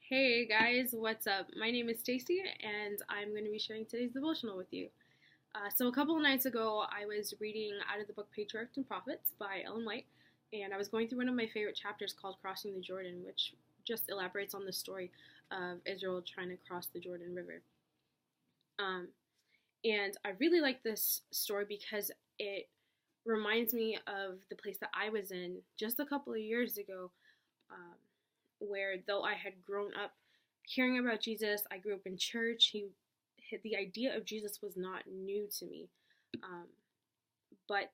Hey guys, what's up? My name is Stacy, and I'm going to be sharing today's devotional with you. So, a couple of nights ago, I was reading out of the book Patriarchs and Prophets by Ellen White, and I was going through one of my favorite chapters called Crossing the Jordan, which just elaborates on the story of Israel trying to cross the Jordan River. Um, and I really like this story because it reminds me of the place that I was in just a couple of years ago. Um, where though I had grown up hearing about Jesus, I grew up in church. The idea of Jesus was not new to me, um, but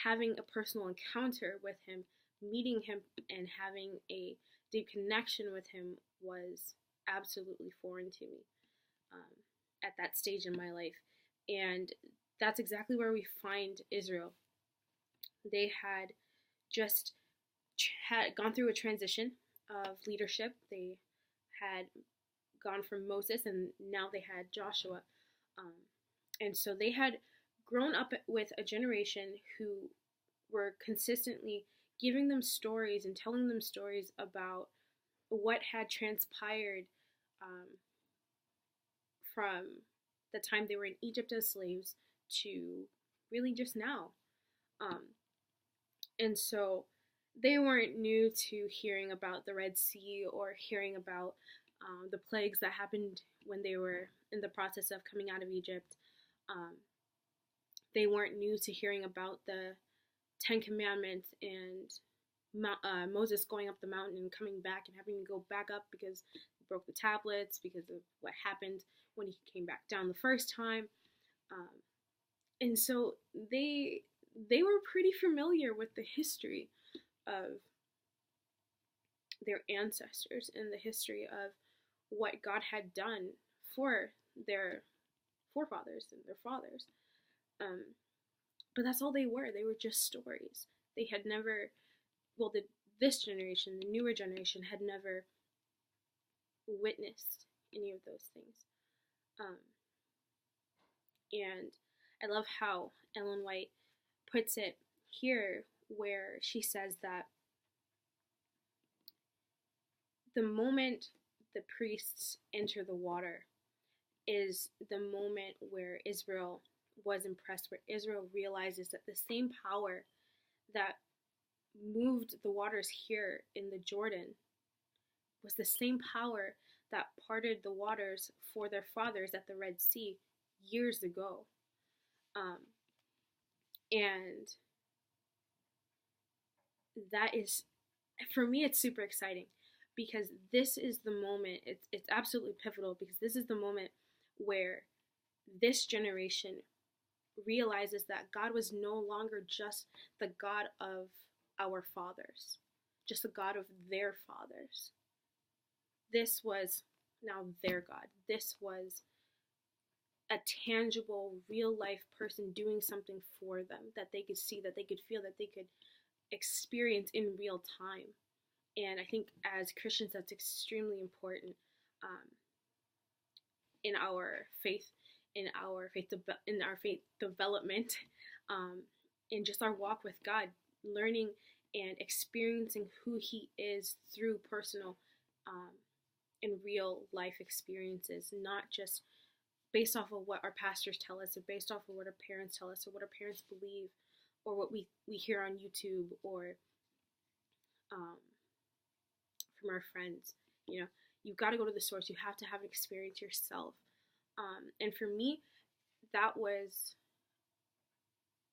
having a personal encounter with him, meeting him, and having a deep connection with him was absolutely foreign to me um, at that stage in my life, and that's exactly where we find Israel. They had just had gone through a transition of leadership. They had gone from Moses and now they had Joshua. Um, and so they had grown up with a generation who were consistently giving them stories and telling them stories about what had transpired um, from the time they were in Egypt as slaves to really just now. Um, and so they weren't new to hearing about the Red Sea or hearing about the plagues that happened when they were in the process of coming out of Egypt. Um, they weren't new to hearing about the Ten Commandments and Moses going up the mountain and coming back and having to go back up because he broke the tablets because of what happened when he came back down the first time. Um, and so they were pretty familiar with the history of their ancestors and the history of what God had done for their forefathers and their fathers. Um, but that's all they were. They were just stories. They had never, well, this generation, the newer generation, had never witnessed any of those things. Um, and I love how Ellen White puts it here, where she says that the moment the priests enter the water is the moment where Israel was impressed, where Israel realizes that the same power that moved the waters here in the Jordan was the same power that parted the waters for their fathers at the Red Sea years ago. Um, and that is, for me, it's super exciting because this is the moment, it's absolutely pivotal because this is the moment where this generation realizes that God was no longer just the God of our fathers, just the God of their fathers. This was now their God. This was a tangible, real life person doing something for them that they could see, that they could feel, that they could experience in real time. And I think as Christians, that's extremely important in our faith, in our faith development, um, in just our walk with God, learning and experiencing who He is through personal um, and real life experiences, not just based off of what our pastors tell us, or based off of what our parents tell us, or what our parents believe, or what we hear on YouTube, or um, from our friends. You know, you've got to go to the source. You have to have an experience yourself. And for me, that was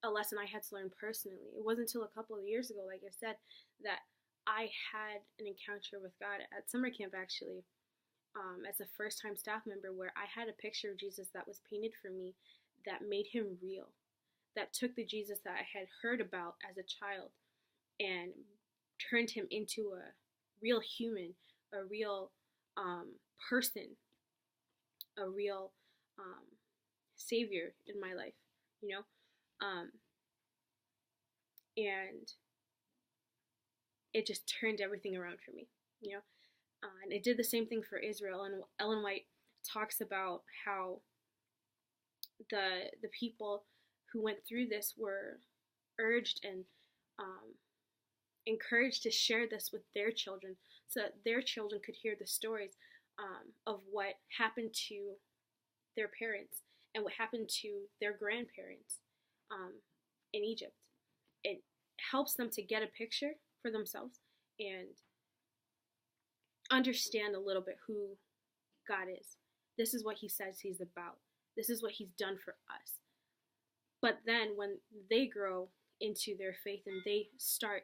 a lesson I had to learn personally. It wasn't until a couple of years ago, like I said, that I had an encounter with God at summer camp, actually, as a first-time staff member, where I had a picture of Jesus that was painted for me that made him real, that took the Jesus that I had heard about as a child and turned him into a real human, a real person, a real savior in my life, you know? Um, and it just turned everything around for me, you know? And it did the same thing for Israel. And Ellen White talks about how the people who went through this were urged and encouraged to share this with their children so that their children could hear the stories of what happened to their parents and what happened to their grandparents um, in Egypt. It helps them to get a picture for themselves and understand a little bit who God is. This is what he says he's about. This is what he's done for us. But then when they grow into their faith and they start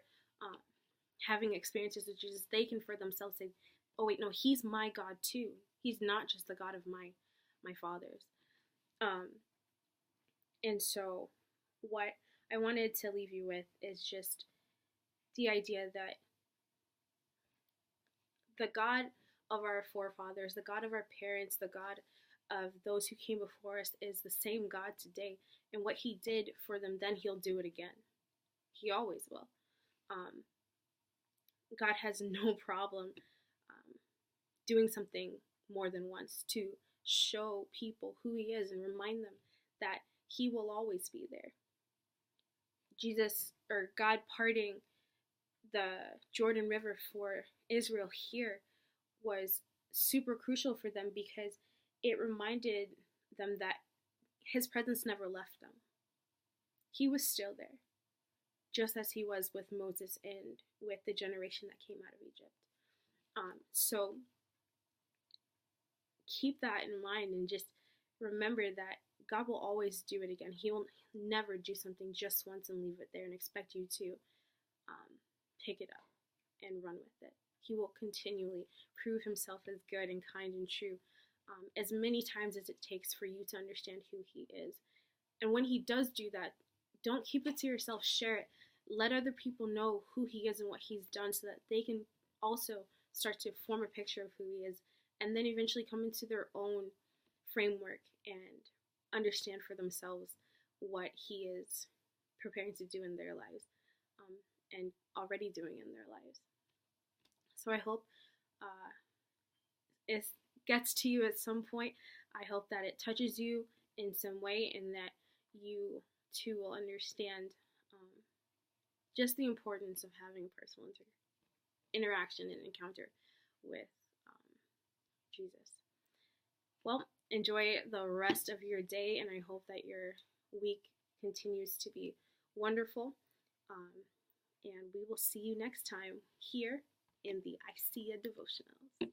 having experiences with Jesus, they can for themselves say, oh wait, no, he's my God too. He's not just the God of my fathers. And so what I wanted to leave you with is just the idea that the God of our forefathers, the God of our parents, the God of those who came before us is the same God today. And what he did for them then, he'll do it again. He always will. God has no problem doing something more than once to show people who he is and remind them that he will always be there. Jesus, or God, parting the Jordan River for Israel here was super crucial for them because it reminded them that his presence never left them. He was still there, just as he was with Moses and with the generation that came out of Egypt. So keep that in mind and just remember that God will always do it again. He will never do something just once and leave it there and expect you to pick it up and run with it. He will continually prove himself as good and kind and true as many times as it takes for you to understand who he is. And when he does do that, don't keep it to yourself. Share it. Let other people know who he is and what he's done so that they can also start to form a picture of who he is and then eventually come into their own framework and understand for themselves what he is preparing to do in their lives and already doing in their lives. So I hope it gets to you at some point. I hope that it touches you in some way and that you too will understand just the importance of having a personal interaction and encounter with Jesus. Well, enjoy the rest of your day, and I hope that your week continues to be wonderful. And we will see you next time here in the ICYA devotionals.